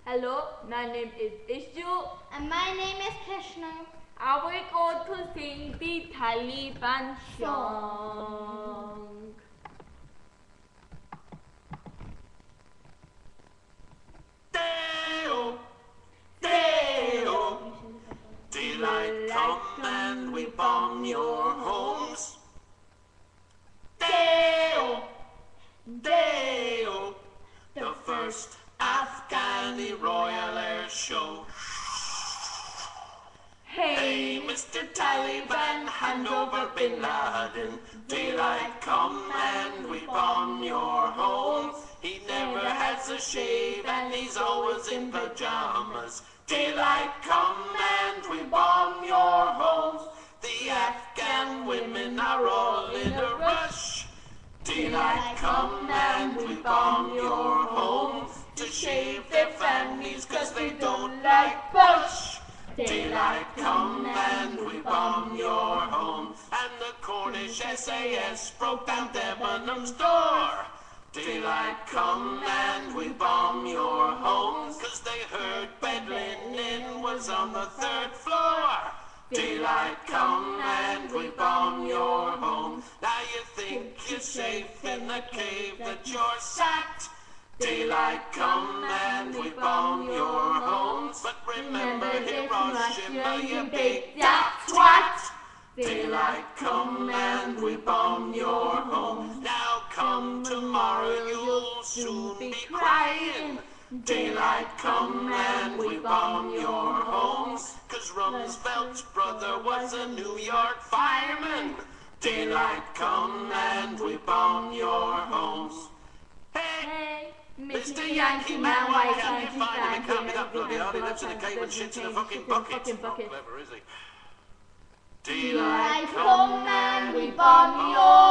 Hello, my name is Ishu. And my name is Krishna. I will go to sing the Taliban song. Day-o, day-o, daylight come and we bomb your homes. Day-o, day-o, the first Afghani Royal Air Show. Hey, Mr. Taliban, hand over Bin Laden. Daylight come and we bomb your home. He never has a shave and he's always in pajamas. Daylight come and we bomb your homes. The Afghan women are all in a rush. Daylight come and we bomb your homes to shave their families 'cause they don't like Bush. Daylight come and we bomb your home. And the Cornish SAS broke down Debenhams door. Daylight come and we bomb your homes 'cause they heard bed linen was on the 3rd floor. Daylight come and we bomb your home. Now you think you're safe in the cave that you're sat. Daylight come and we bomb your homes. But remember Hiroshima, you big fat twat. Daylight come and we bomb your homes. Now come tomorrow, you'll soon be crying. Daylight come and we bomb your homes. 'Cause Rumsfeld's brother was a New York fireman. Daylight come and we bomb your homes. Hey, Mr. Yankee Man, why can't you find him? It can't be that bloody hard. He lives in a cave and shits in a fucking bucket. Not clever, is he? Daylight come and we bomb your